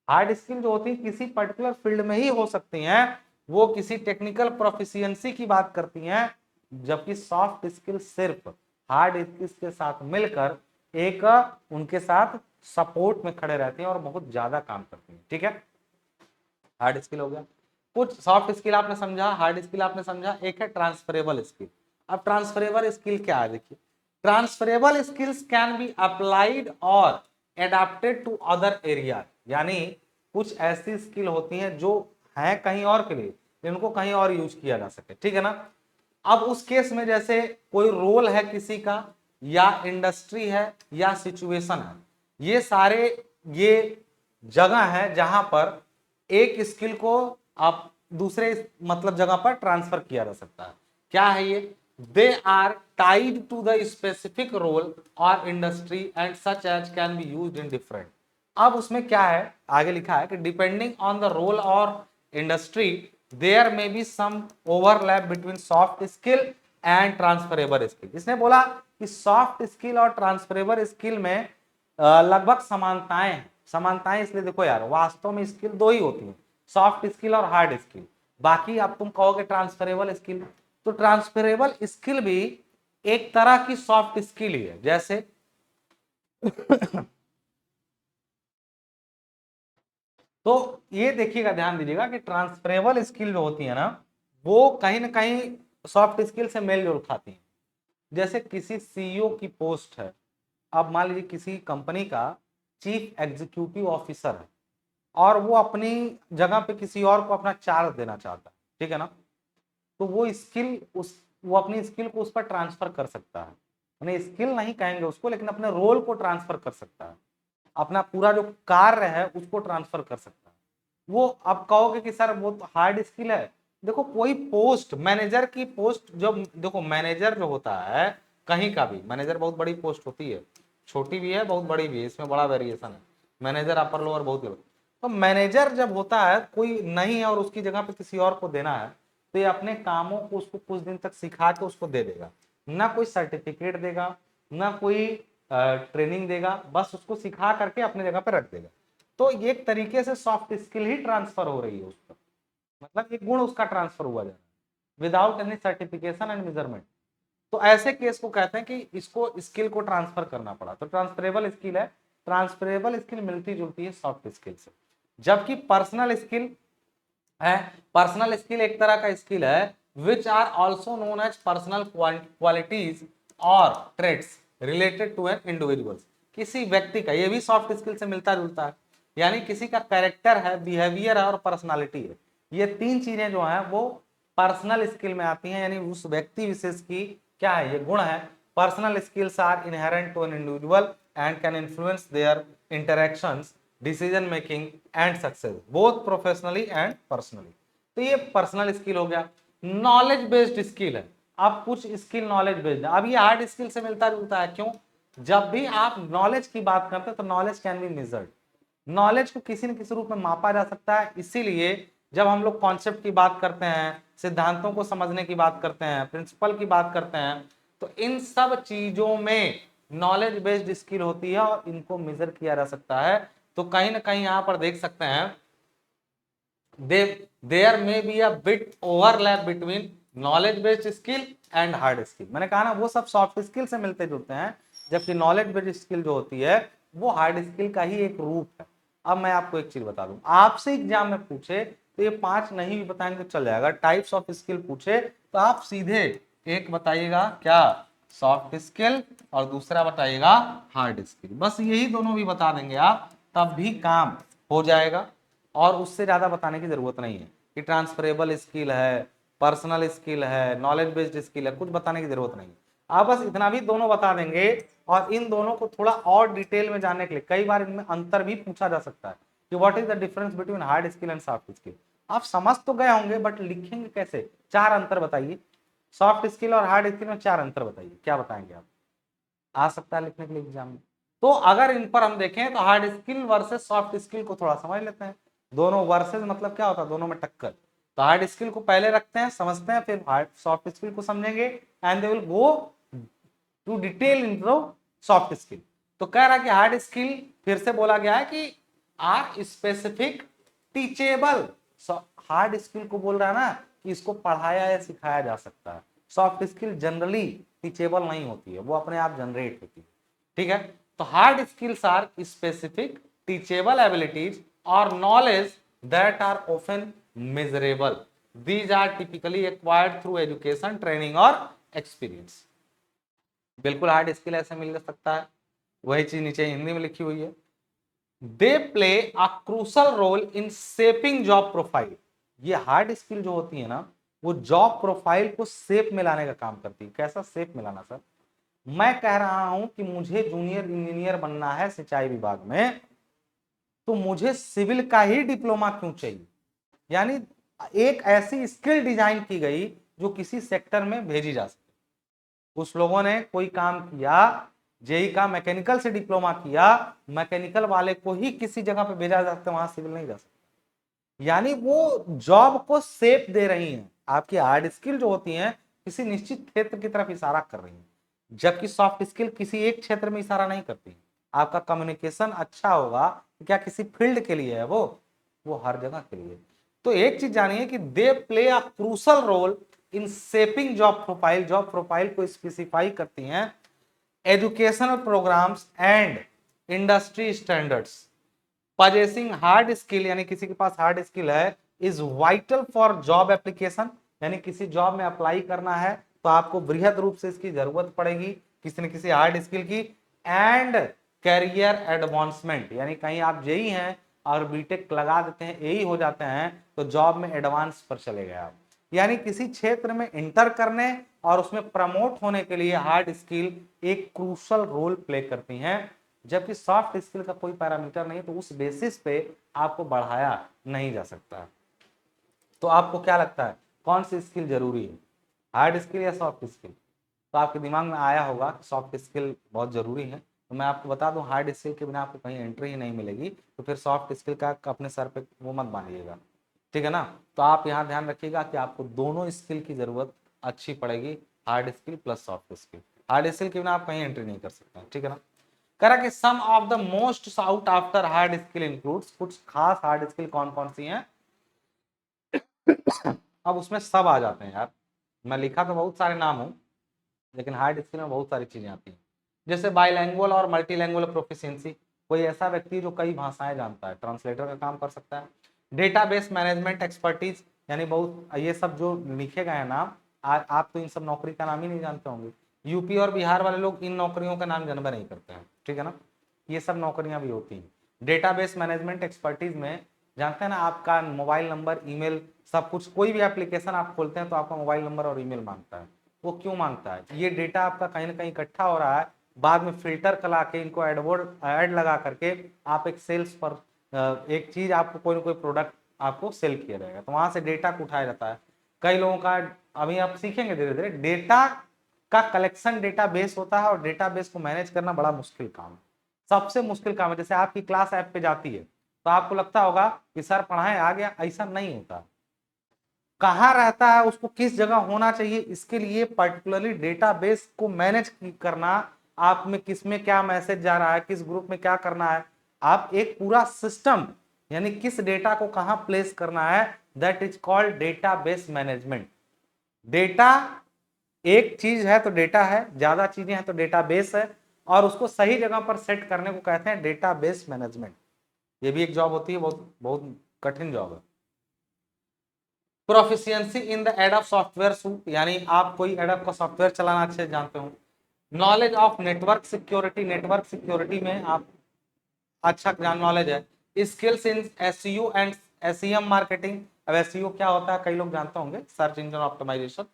हार्ड स्किल जो होती है किसी पर्टिकुलर फील्ड में ही हो सकती हैं, वो किसी टेक्निकल प्रोफिशिएंसी की बात करती हैं, जबकि सॉफ्ट स्किल सिर्फ हार्ड स्किल्स के साथ मिलकर एक उनके साथ सपोर्ट में खड़े रहते हैं और बहुत ज्यादा काम करती हैं। ठीक है, हार्ड स्किल हो गया। कुछ सॉफ्ट स्किल आपने समझा, हार्ड स्किल आपने समझा, एक है ट्रांसफरेबल स्किल। अब ट्रांसफरेबल स्किल क्या है, देखिए, transferable skills can be applied और एडाप्टेड टू अदर एरिया। यानी कुछ ऐसी स्किल होती हैं जो है कहीं और के लिए, इनको कहीं और यूज किया जा सके। ठीक है ना। अब उस केस में जैसे कोई रोल है किसी का, या इंडस्ट्री है, या सिचुएशन है, ये सारे ये जगह है जहां पर एक स्किल को आप दूसरे मतलब जगह पर ट्रांसफर किया जा सकता है। क्या है ये? They are tied to the specific role और industry and such as can be used in different. अब उसमें क्या है, आगे लिखा है कि डिपेंडिंग ऑन द रोल और industry there may be some overlap between soft skill and transferable skill. इसने बोला कि सॉफ्ट स्किल और ट्रांसफरेबल स्किल में लगभग समानताएं हैं। समानताएं इसलिए देखो यार, वास्तव में स्किल दो ही होती हैं, सॉफ्ट स्किल और हार्ड स्किल। बाकी अब तुम कहोगे ट्रांसफरेबल स्किल, तो ट्रांसफरेबल स्किल भी एक तरह की सॉफ्ट स्किल ही है। जैसे तो ये देखिएगा, ध्यान दीजिएगा कि ट्रांसफरेबल स्किल जो होती है ना, वो कहीं ना कहीं सॉफ्ट स्किल से मेल जोल खाती है। जैसे किसी सीईओ की पोस्ट है, अब मान लीजिए किसी कंपनी का चीफ एग्जीक्यूटिव ऑफिसर है, और वो अपनी जगह पे किसी और को अपना चार्ज देना चाहता है। ठीक है ना। तो वो स्किल वो अपनी स्किल को उस पर ट्रांसफर कर सकता है। यानी स्किल नहीं कहेंगे उसको, लेकिन अपने रोल को ट्रांसफर कर सकता है, अपना पूरा जो कार्य है उसको ट्रांसफर कर सकता है वो। अब कहोगे कि सर वो तो हार्ड स्किल है। देखो कोई पोस्ट, मैनेजर की पोस्ट, जो देखो मैनेजर जो होता है, कहीं का भी मैनेजर बहुत बड़ी पोस्ट होती है, छोटी भी है बहुत बड़ी भी है, इसमें बड़ा वेरिएशन है। मैनेजर अपर लोअर बहुत गलत। तो मैनेजर जब होता है, कोई नहीं है और उसकी जगह पे किसी और को देना है, तो ये अपने कामों को उसको कुछ दिन तक सिखा के उसको दे देगा। ना कोई सर्टिफिकेट देगा, ना कोई ट्रेनिंग देगा, बस उसको सिखा करके अपने जगह पे रख देगा। तो एक तरीके से सॉफ्ट स्किल ही ट्रांसफर हो रही है उस पर, मतलब एक गुण उसका ट्रांसफर हुआ जा रहा है without any certification and measurement. तो ऐसे केस को कहते हैं कि इसको स्किल को ट्रांसफर करना पड़ा, तो ट्रांसफरेबल स्किल है। ट्रांसफरेबल स्किल मिलती जुलती है सॉफ्ट स्किल से। जबकि पर्सनल स्किल है, पर्सनल स्किल एक तरह का स्किल है which are also known as personal qualities और traits related to an individual. किसी व्यक्ति का, ये भी सॉफ्ट स्किल से मिलता जुलता है। यानी किसी का कैरेक्टर है, बिहेवियर है और पर्सनालिटी है, ये तीन चीजें जो है वो पर्सनल स्किल में आती हैं। यानी उस व्यक्ति विशेष की क्या है, ये गुण है। Personal skills are inherent to an individual and can influence their interactions, decision making and success both professionally and personally. तो ये पर्सनल स्किल हो गया। नॉलेज बेस्ड स्किल है। अब कुछ स्किल नॉलेज बेस्ड है, अब ये हार्ड स्किल से मिलता जुलता है। क्यों? जब भी आप नॉलेज की बात करते हैं तो knowledge can be measured, knowledge को किसी न किसी रूप में मापा जा सकता है। इसीलिए जब हम लोग कॉन्सेप्ट की बात करते हैं, सिद्धांतों को समझने की बात करते हैं, प्रिंसिपल की बात करते हैं, तो इन सब चीजों में नॉलेज बेस्ड स्किल होती है और इनको मेजर किया जा सकता है। तो कहीं ना कहीं यहां पर देख सकते हैं, देयर में be a bit overlap between knowledge based skill and hard skill. मैंने कहा ना वो सब सॉफ्ट स्किल से मिलते जुलते हैं, जबकि नॉलेज बेस्ड स्किल जो होती है वो हार्ड स्किल का ही एक रूप है। अब मैं आपको एक चीज बता दूं, आपसे एग्जाम में पूछे तो ये पांच नहीं भी बताएंगे तो चल जाएगा। टाइप्स ऑफ स्किल पूछे तो आप सीधे एक बताइएगा क्या, सॉफ्ट स्किल, और दूसरा बताइएगा हार्ड स्किल। बस यही दोनों भी बता देंगे आप, तब भी काम हो जाएगा। और उससे ज्यादा बताने की जरूरत नहीं है कि ट्रांसफरेबल स्किल है, पर्सनल स्किल है, नॉलेज बेस्ड स्किल है, कुछ बताने की जरूरत नहीं है। आप बस इतना भी दोनों बता देंगे। और इन दोनों को थोड़ा और डिटेल में जानने के लिए कई बार इनमें अंतर भी पूछा जा सकता है कि what is the difference between hard skill and soft skill. आप समझ तो गए होंगे, बट लिखेंगे कैसे? चार अंतर बताइए, सॉफ्ट स्किल और हार्ड स्किल में चार अंतर बताइए, क्या बताएंगे आप? आ सकता है लिखने के लिए एग्जाम में। तो अगर इन पर हम देखें तो hard skill versus soft skill को थोड़ा समझ लेते हैं। दोनों वर्सेस मतलब क्या होता है, दोनों में टक्कर। तो हार्ड स्किल को पहले रखते हैं, समझते हैं, फिर हार्ड सॉफ्ट स्किल को समझेंगे and they will go to detail into soft skill. तो कह रहा है कि हार्ड स्किल फिर से बोला गया है कि are specific teachable. Hard skill को बोल रहा है ना कि इसको पढ़ाया या सिखाया जा सकता है। सॉफ्ट स्किल जनरली टीचेबल नहीं होती है, वो अपने आप जनरेट होती है। ठीक है, तो hard skills are specific teachable abilities और knowledge that are often measurable. These are typically acquired through education, training और एक्सपीरियंस। बिल्कुल हार्ड स्किल ऐसे मिल सकता है, वही चीज नीचे हिंदी में लिखी हुई है। They play a crucial role in shaping job profile. ये हार्ड स्किल जो होती है ना, वो जॉब प्रोफाइल को शेप में लाने का काम करती है। कैसा शेप में लाना सर? मैं कह रहा हूं कि मुझे जूनियर इंजीनियर बनना है सिंचाई विभाग में, तो मुझे सिविल का ही डिप्लोमा क्यों चाहिए? यानी एक ऐसी स्किल डिजाइन की गई जो किसी सेक्टर में भेजी जा सके। कुछ लोगों ने कोई काम किया, जेई का मैकेनिकल से डिप्लोमा किया, मैकेनिकल वाले को ही किसी जगह पे भेजा जा सकता है, वहां सिविल नहीं जा सकता। यानी वो जॉब को शेप दे रही हैं। आपकी हार्ड स्किल जो होती हैं किसी निश्चित क्षेत्र की तरफ इशारा कर रही हैं, जबकि सॉफ्ट स्किल किसी एक क्षेत्र में इशारा नहीं करती। आपका कम्युनिकेशन अच्छा होगा, क्या किसी फील्ड के लिए है, वो हर जगह के लिए। तो एक चीज जानिए कि they play a crucial role in shaping job profile. Job profile को स्पेसिफाई करती हैं educational programs and industry standards. Possessing hard skill, यानी किसी के पास हार्ड स्किल है, is vital for job application. यानी किसी जॉब में अप्लाई करना है तो आपको बृहद रूप से इसकी जरूरत पड़ेगी, किसी न किसी हार्ड स्किल की। एंड कैरियर एडवांसमेंट, यानी कहीं आप जेई हैं और बीटेक लगा देते हैं, यही हो जाते हैं, तो जॉब में एडवांस पर चले गए आप। यानी किसी क्षेत्र में इंटर करने और उसमें प्रमोट होने के लिए हार्ड स्किल एक क्रूशल रोल प्ले करती हैं, जबकि सॉफ्ट स्किल का कोई पैरामीटर नहीं, तो उस बेसिस पे आपको बढ़ाया नहीं जा सकता। तो आपको क्या लगता है कौन सी स्किल जरूरी है, हार्ड स्किल या सॉफ्ट स्किल? तो आपके दिमाग में आया होगा कि सॉफ्ट स्किल बहुत जरूरी है। तो मैं आपको बता दूं, हार्ड स्किल के बिना आपको कहीं एंट्री ही नहीं मिलेगी, तो फिर सॉफ्ट स्किल का अपने सर पे वो मत बांधिएगा। ठीक है ना? तो आप यहाँ ध्यान रखिएगा कि आपको दोनों स्किल की जरूरत अच्छी पड़ेगी, hard skill plus soft skill. Hard skill के बिना आप कहीं एंट्री नहीं कर सकते। ठीक है ना? करा कि some of the most sought after hard skill includes, कुछ खास हार्ड स्किल कौन कौन सी हैं। अब उसमें सब आ जाते हैं यार, मैं लिखा तो बहुत सारे नाम हूं, लेकिन हार्ड स्किल में बहुत सारी चीजें आती हैं। जैसे बाइलैंग्वेज और मल्टीलैंग्वेज प्रोफिशिएंसी, कोई ऐसा व्यक्ति जो कई भाषाएं जानता है, ट्रांसलेटर का काम कर सकता है। डेटाबेस मैनेजमेंट एक्सपर्टीज, यानी बहुत ये सब जो लिखे गए हैं नाम, आप तो इन सब नौकरी का नाम ही नहीं जानते होंगे। यूपी और बिहार वाले लोग इन नौकरियों का नाम जानबे नहीं करते हैं। ठीक है ना? ये सब नौकरियां भी होती हैं। डेटाबेस मैनेजमेंट एक्सपर्टीज में जानते हैं ना, आपका मोबाइल नंबर, ईमेल, सब कुछ, कोई भी एप्लीकेशन आप खोलते हैं तो आपका मोबाइल नंबर और ईमेल मांगता है। वो क्यों मांगता है? ये डेटा आपका कहीं ना कहीं इकट्ठा हो रहा है, बाद में फिल्टर करा के इनको ऐड लगा करके आप एक सेल्स पर एक चीज आपको कोई ना कोई प्रोडक्ट आपको सेल किया जाएगा, तो वहां से डेटा को उठाया जाता है। कई लोगों का, अभी आप सीखेंगे धीरे धीरे, डेटा का कलेक्शन डेटा बेस होता है, और डेटा बेस को मैनेज करना बड़ा मुश्किल काम है, सबसे मुश्किल काम है। जैसे आपकी क्लास ऐप पे जाती है तो आपको लगता होगा कि सर पढ़ाएं आ गया, ऐसा नहीं होता। कहाँ रहता है, उसको किस जगह होना चाहिए, इसके लिए पर्टिकुलरली डेटाबेस को मैनेज करना, आप में किस में क्या मैसेज जा रहा है, किस ग्रुप में क्या करना है, आप एक पूरा सिस्टम, यानी किस डेटा को कहां प्लेस करना है, that is called database management. Data एक चीज है तो डेटा है, ज्यादा चीजें हैं तो डेटाबेस है, और उसको सही जगह पर सेट करने को कहते हैं डेटाबेस मैनेजमेंट। ये भी एक जॉब होती है, बहुत बहुत कठिन जॉब है। Proficiency in the adobe software suit, यानी आप कोई एडोब का सॉफ्टवेयर चलाना अच्छे से जानते हो। Knowledge of network security, network security में आप अच्छा ज्ञान नॉलेज है। Skills in SEO and SEM marketing, अब एसईओ क्या होता है कई लोग जानते होंगे, search engine optimization.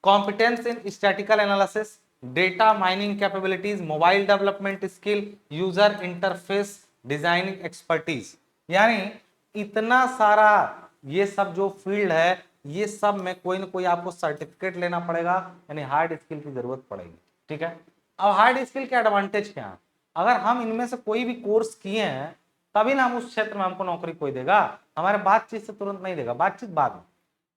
Competence in statistical analysis, data mining capabilities, mobile development skill, user interface designing expertise. यानी इतना सारा ये सब जो फील्ड है, ये सब में कोई ना कोई आपको सर्टिफिकेट लेना पड़ेगा, यानी हार्ड स्किल की जरूरत पड़ेगी। ठीक है? अब हार्ड स्किल के एडवांटेज क्या है? अगर हम इनमें से कोई भी कोर्स किए हैं तभी ना हम उस क्षेत्र में हमको नौकरी कोई देगा, हमारे बातचीत से तुरंत नहीं देगा, बातचीत बाद में।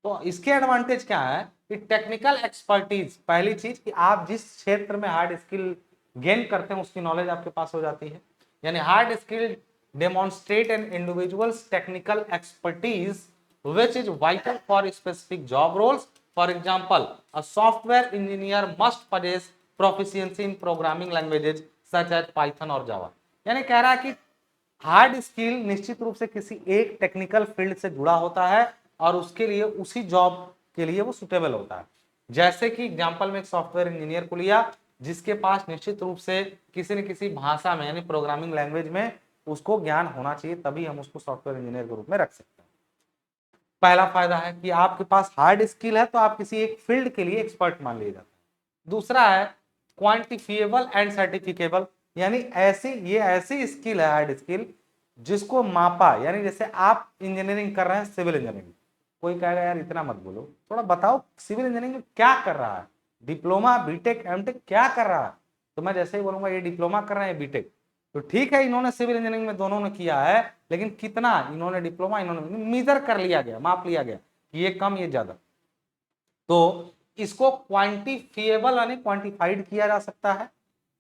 तो इसके एडवांटेज क्या है कि टेक्निकल एक्सपर्टीज, पहली चीज कि आप जिस क्षेत्र में हार्ड स्किल गेन करते हैं उसकी नॉलेज आपके पास हो जाती है, यानी hard skill demonstrate an individual's technical expertise which is vital for specific job roles. For example, a software engineer must possess proficiency in programming languages such as Python और Java। यानी कह रहा है कि हार्ड स्किल निश्चित रूप से किसी एक टेक्निकल फील्ड से जुड़ा होता है और उसके लिए उसी जॉब के लिए वो सुटेबल होता है। जैसे कि एग्जांपल में एक सॉफ्टवेयर इंजीनियर को लिया जिसके पास निश्चित रूप से किसी न किसी भाषा में यानी प्रोग्रामिंग लैंग्वेज में उसको ज्ञान होना चाहिए, तभी हम उसको सॉफ्टवेयर इंजीनियर के रूप में रख सकते हैं। पहला फायदा है कि आपके पास हार्ड स्किल है तो आप किसी एक फील्ड के लिए एक्सपर्ट मान लिए जाते हैं। दूसरा है क्वांटिफिएबल एंड सर्टिफिकेबल, यानी ये ऐसी स्किल है हार्ड स्किल जिसको मापा, यानी जैसे आप इंजीनियरिंग कर रहे हैं, सिविल इंजीनियरिंग, कोई कहेगा यार इतना मत बोलो, थोड़ा बताओ सिविल इंजीनियरिंग में क्या कर रहा है, डिप्लोमा बीटेक एमटेक क्या कर रहा है, तो मैं जैसे ही बोलूंगा ये डिप्लोमा कर रहे हैं बीटेक, तो ठीक है इन्होंने सिविल इंजीनियरिंग में दोनों ने किया है, लेकिन कितना, इन्होंने डिप्लोमा, इन्होंने मेजर कर लिया गया, माप लिया गया कि ये कम ये ज्यादा। तो इसको क्वांटिफिएबल यानी क्वांटिफाइड किया जा सकता है,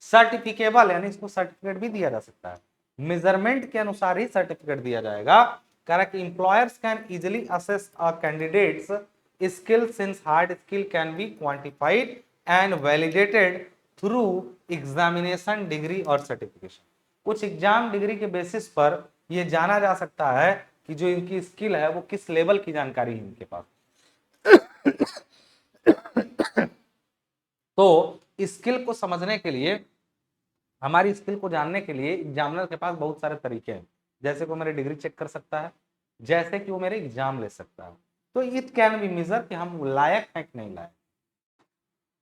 सर्टिफिकेबल यानी इसको सर्टिफिकेट भी दिया जा सकता है, मेजरमेंट के अनुसार ही सर्टिफिकेट दिया जाएगा। Correct, employers can easily assess a candidates skill since hard skill can B quantified and validated through examination, degree और सर्टिफिकेशन। कुछ एग्जाम डिग्री के बेसिस पर यह जाना जा सकता है कि जो इनकी स्किल है वो किस लेवल की जानकारी है इनके पास। तो स्किल को समझने के लिए, हमारी स्किल को जानने के लिए एग्जामिनर के पास बहुत सारे तरीके हैं, जैसे कि वो मेरी डिग्री चेक कर सकता है, जैसे कि वो मेरे एग्जाम ले सकता है, तो इट कैन बी मेजर कि हम लायक हैं कि नहीं लायक।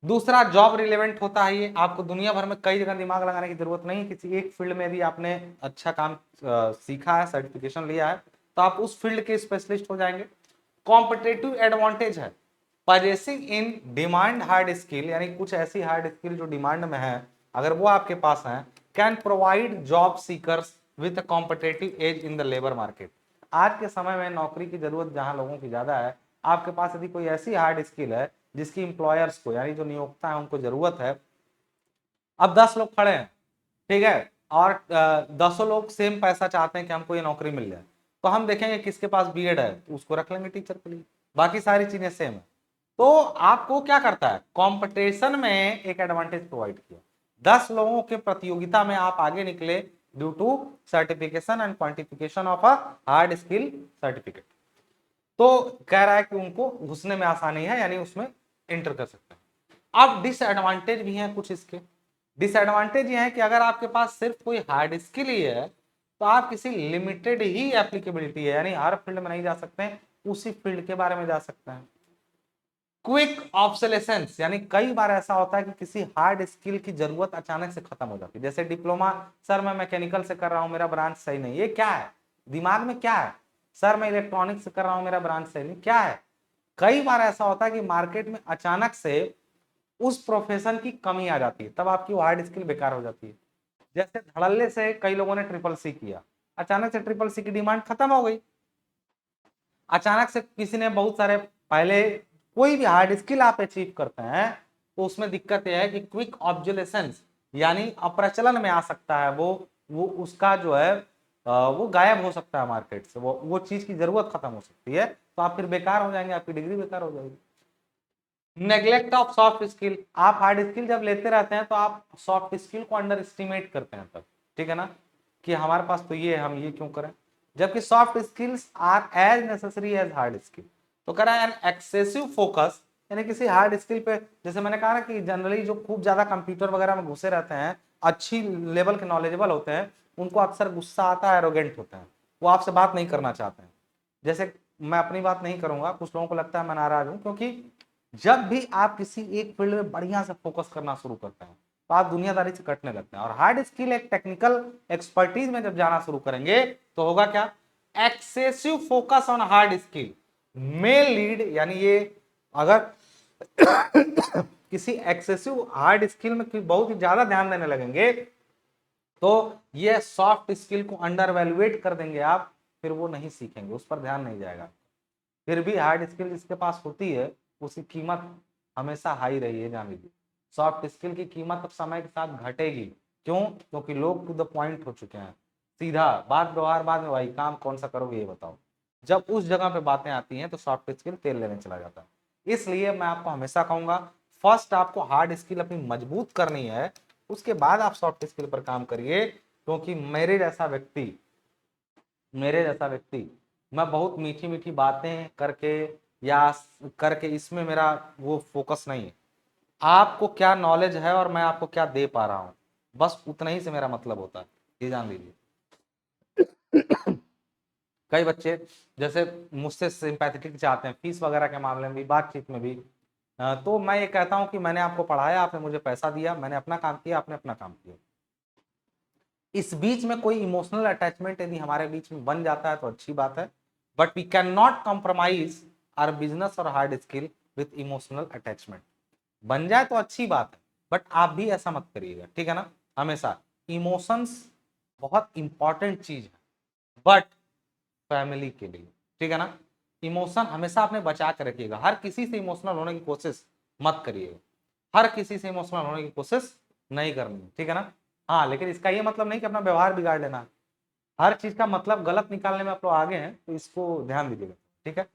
दूसरा जॉब रिलेवेंट होता है, ये आपको दुनिया भर में कई जगह दिमाग लगाने की जरूरत नहीं, किसी एक फील्ड में भी आपने अच्छा काम सीखा है, सर्टिफिकेशन लिया है, तो आप उस फील्ड के स्पेशलिस्ट हो जाएंगे। कॉम्पिटेटिव एडवांटेज है, possessing in demand hard skill, यानी कुछ ऐसी हार्ड स्किल जो डिमांड में है अगर वो आपके पास है, can provide job seekers with competitive edge in the labour market. आज के समय में नौकरी की जरूरत जहां लोगों की ज्यादा है, आपके पास यदि कोई ऐसी हार्ड स्किल है जिसकी इंप्लॉयर्स को यानी जो नियोक्ता है उनको जरूरत है, अब 10 लोग खड़े हैं, ठीक है, और 10 लोग सेम पैसा चाहते हैं कि हमको ये नौकरी मिल जाए, तो हम देखेंगे किसके पास बीएड है तो उसको रख लेंगे टीचर के लिए, बाकी सारी चीजें सेम है। तो आपको क्या करता है, कंपटीशन में एक एडवांटेज प्रोवाइड किया, 10 लोगों के प्रतियोगिता में आप आगे निकले due to certification and quantification of a hard skill certificate. तो कह रहा है कि उनको घुसने में आसानी है, यानी उसमें एंटर कर सकते हैं। अब डिसएडवांटेज भी हैं कुछ इसके। डिसएडवांटेज ये है कि अगर आपके पास सिर्फ कोई हार्ड स्किल ही है तो आप किसी लिमिटेड ही एप्लीकेबिलिटी है, यानी हर फील्ड में नहीं जा सकते हैं, उसी फील्ड के बारे में जा सकते हैं। क्विक ऑब्सोलेसेंस, यानी कई बार ऐसा होता है कि किसी हार्ड स्किल की जरूरत अचानक से खत्म हो जाती है, जैसे डिप्लोमा, सर मैं मैकेनिकल से कर रहा हूं मेरा ब्रांच सही नहीं, ये क्या है दिमाग में क्या है, सर मैं इलेक्ट्रॉनिक्स से कर रहा हूं मेरा ब्रांच सही नहीं, क्या है। कई बार ऐसा होता है कि मार्केट में अचानक से उस प्रोफेशन की कमी आ जाती है, तब आपकी हार्ड स्किल बेकार हो जाती है। जैसे धड़ल्ले से कई लोगों ने ट्रिपल सी किया, अचानक से ट्रिपल सी की डिमांड खत्म हो गई, अचानक से किसी ने बहुत सारे, पहले कोई भी हार्ड स्किल आप अचीव करते हैं तो उसमें दिक्कत यह है कि क्विक ऑब्जोलेसेंस यानी अप्रचलन में आ सकता है, वो उसका जो है वो गायब हो सकता है मार्केट से, वो चीज की जरूरत खत्म हो सकती है, तो आप फिर बेकार हो जाएंगे, आपकी डिग्री बेकार हो जाएगी। नेग्लेक्ट ऑफ सॉफ्ट स्किल, आप हार्ड स्किल जब लेते रहते हैं तो आप सॉफ्ट स्किल को अंडर एस्टिमेट करते हैं तब, ठीक है ना, कि हमारे पास तो ये है, हम ये क्यों करें, जबकि soft skills are as necessary as hard skill. तो कह रहा है एन एक्सेसिव फोकस, यानी किसी हार्ड स्किल पे, जैसे मैंने कहा ना कि जनरली जो खूब ज्यादा कंप्यूटर वगैरह में घुसे रहते हैं, अच्छी लेवल के नॉलेजेबल होते हैं, उनको अक्सर गुस्सा आता है, एरोगेंट होते हैं, वो आपसे बात नहीं करना चाहते हैं। जैसे मैं अपनी बात नहीं करूंगा, कुछ लोगों को लगता है मैं नाराज हूं, क्योंकि जब भी आप किसी एक फील्ड में बढ़िया से फोकस करना शुरू करते हैं तो आप दुनियादारी से कटने लगते हैं, और हार्ड स्किल एक टेक्निकल एक्सपर्टीज में जब जाना शुरू करेंगे तो होगा क्या, excessive focus on hard skill may lead, यानी ये अगर किसी एक्सेसिव हार्ड स्किल में बहुत ही ज्यादा ध्यान देने लगेंगे तो ये सॉफ्ट स्किल को अंडर वैल्यूएट कर देंगे आप, फिर वो नहीं सीखेंगे, उस पर ध्यान नहीं जाएगा। फिर भी हार्ड स्किल जिसके पास होती है उसकी कीमत हमेशा हाई रही है, जान लीजिए। सॉफ्ट स्किल की कीमत अब समय के साथ घटेगी, क्यों? क्योंकि लोग टू द पॉइंट हो चुके हैं, सीधा बात व्यवहार, बाद में भाई काम कौन सा करोगे ये बताओ। जब उस जगह पे बातें आती हैं तो सॉफ्ट स्किल तेल लेने चला जाता है। इसलिए मैं आपको हमेशा कहूंगा, फर्स्ट आपको हार्ड स्किल अपनी मजबूत करनी है, उसके बाद आप सॉफ्ट स्किल पर काम करिए। क्योंकि मेरे जैसा व्यक्ति मैं बहुत मीठी मीठी बातें करके या करके इसमें मेरा वो फोकस नहीं है। आपको क्या नॉलेज है और मैं आपको क्या दे पा रहा हूं, बस उतना ही से मेरा मतलब होता है, ये जान लीजिए। कई बच्चे जैसे मुझसे सिंपैथेटिक चाहते हैं फीस वगैरह के मामले में भी, बातचीत में भी। तो मैं ये कहता हूं कि मैंने आपको पढ़ाया, आपने मुझे पैसा दिया, मैंने अपना काम किया, आपने अपना काम किया। इस बीच में कोई इमोशनल अटैचमेंट यदि हमारे बीच में बन जाता है तो अच्छी बात है, but we can not compromise our business और hard skill with emotional attachment. बन जाए तो अच्छी बात है, बट आप भी ऐसा मत करिएगा, ठीक है ना। हमेशा इमोशंस बहुत इंपॉर्टेंट चीज है, बट फैमिली के लिए, ठीक है ना। इमोशन हमेशा आपने बचा के रखिएगा, हर किसी से इमोशनल होने की कोशिश मत करिएगा, हर किसी से इमोशनल होने की कोशिश नहीं करनी, ठीक है ना। हाँ, लेकिन इसका ये मतलब नहीं कि अपना व्यवहार बिगाड़ लेना। हर चीज का मतलब गलत निकालने में आप लोग आगे हैं, तो इसको ध्यान दीजिएगा, ठीक है।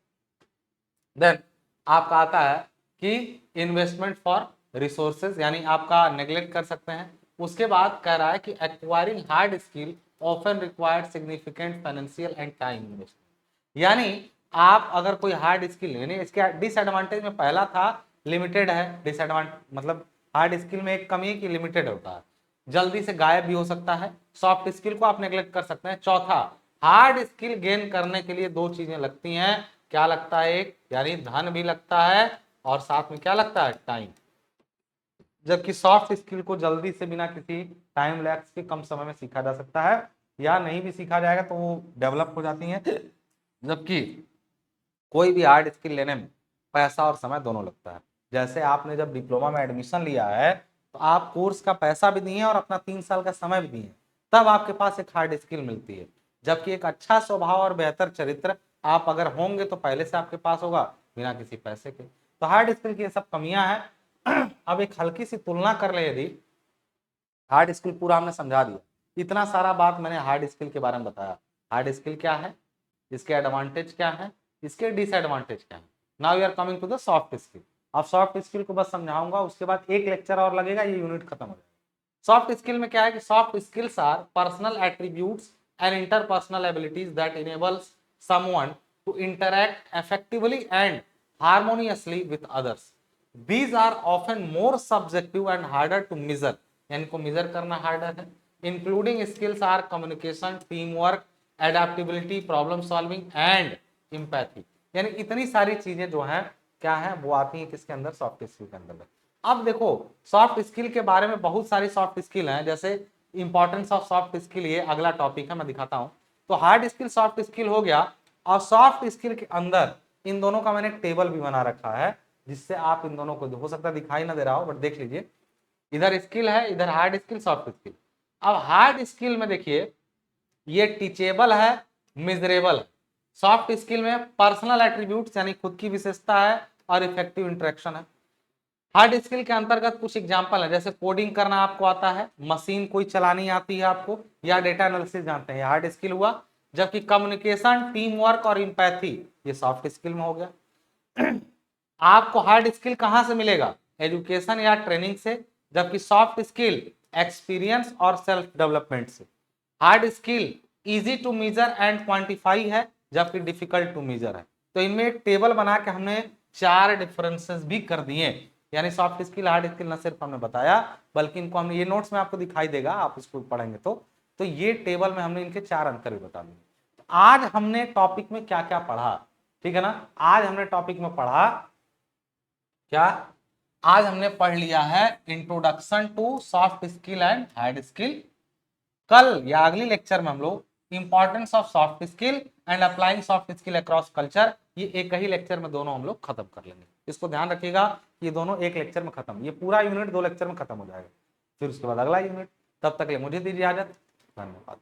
देन आपका आता है कि इन्वेस्टमेंट फॉर रिसोर्सेज, यानी आपका नेग्लेक्ट कर सकते हैं। उसके बाद कह रहा है कि acquiring hard skill often required significant financial and time investment. यानी आप अगर कोई हार्ड स्किल, यानी इसके डिसएडवांटेज में पहला था लिमिटेड है, डिसएडवांटेज मतलब हार्ड स्किल में एक कमी है कि लिमिटेड होता है, जल्दी से गायब भी हो सकता है। सॉफ्ट स्किल को आप नेग्लेक्ट कर सकते हैं। चौथा, हार्ड स्किल गेन करने के लिए दो चीजें लगती हैं, क्या लगता है? एक यानी धन भी लगता है और साथ में क्या लगता है? टाइम। जबकि सॉफ्ट स्किल को जल्दी से बिना किसी टाइम लैप्स के कम समय में सीखा जा सकता है, या नहीं भी सीखा जाएगा तो वो डेवलप हो जाती हैं। जबकि कोई भी हार्ड स्किल लेने में पैसा और समय दोनों लगता है। जैसे आपने जब डिप्लोमा में एडमिशन लिया है तो आप कोर्स का पैसा भी दिए और अपना 3 साल का समय भी दिए, तब आपके पास एक हार्ड स्किल मिलती है। जबकि एक अच्छा स्वभाव और बेहतर चरित्र आप अगर होंगे तो पहले से आपके पास होगा बिना किसी पैसे के। तो हार्ड स्किल की ये सब कमियां हैं। अब एक हल्की सी तुलना कर ले, यदि हार्ड स्किल पूरा हमने समझा दिया, इतना सारा बात मैंने हार्ड स्किल के बारे में बताया, हार्ड स्किल क्या है, इसके एडवांटेज क्या है, इसके डिसएडवांटेज क्या है। Now we are coming to the soft skill. अब सॉफ्ट स्किल को बस समझाऊंगा, उसके बाद एक लेक्चर और लगेगा, ये यूनिट खत्म हो जाएगा। सॉफ्ट स्किल में क्या है कि soft skills are personal attributes and interpersonal abilities that enables someone to interact effectively and harmoniously with others. These are often more subjective and harder to measure, यानी को मेजर करना हार्डर है। Including skills are communication, team work, adaptability, problem solving and empathy. यानी इतनी सारी चीजें जो हैं क्या है, वो आती हैं किसके अंदर? सॉफ्ट स्किल के अंदर। अब देखो सॉफ्ट स्किल के बारे में बहुत सारी सॉफ्ट स्किल हैं, जैसे इंपॉर्टेंस ऑफ सॉफ्ट स्किल, ये अगला टॉपिक है, मैं दिखाता हूं। तो हार्ड स्किल सॉफ्ट स्किल हो गया, और सॉफ्ट स्किल के अंदर इन दोनों का मैंने एक टेबल भी बना रखा है, जिससे आप इन दोनों को, हो सकता है दिखाई ना दे रहा हो बट देख लीजिए, इधर स्किल है, इधर हार्ड स्किल, सॉफ्ट स्किल। अब हार्ड स्किल में देखिए ये टीचेबल है, मिजरेबल है। सॉफ्ट स्किल में पर्सनल एट्रीब्यूट्स यानी खुद की विशेषता है और इफेक्टिव इंटरेक्शन है। हार्ड स्किल के अंतर्गत कुछ एग्जांपल है, जैसे कोडिंग करना आपको आता है, मशीन कोई चलानी आती है आपको, या डेटा एनालिसिस जानते हैं, हार्ड स्किल हुआ। जबकि कम्युनिकेशन, टीम वर्क और इंपैथी ये सॉफ्ट स्किल में हो गया। आपको हार्ड स्किल कहां से मिलेगा? एजुकेशन या ट्रेनिंग से। जबकि सॉफ्ट स्किल एक्सपीरियंस और सेल्फ डेवलपमेंट से। Hard skill easy to measure and quantify है, जबकि डिफिकल्ट टू मेजर है। तो इनमें एक टेबल बना के हमने 4 डिफरेंसेस भी कर दिए। यानी सॉफ्ट स्किल हार्ड स्किल न सिर्फ हमने बताया, बल्कि इनको हमने, ये नोट्स में आपको दिखाई देगा, आप इसको पढ़ेंगे तो ये टेबल में हमने इनके 4 अंतर भी बता दिए। आज हमने टॉपिक में क्या क्या पढ़ा, ठीक है ना। आज हमने टॉपिक में पढ़ा क्या? आज हमने पढ़ लिया है introduction to soft skill and hard skill. कल या अगली लेक्चर में हम लोग importance of soft skill and applying soft skill across culture ये एक ही लेक्चर में दोनों हम लोग खत्म कर लेंगे। इसको ध्यान रखिएगा, ये दोनों एक लेक्चर में खत्म, ये पूरा यूनिट 2 लेक्चर में खत्म हो जाएगा, फिर उसके बाद अगला यूनिट। तब तक के लिए मुझे दीजिए इजाजत, धन्यवाद।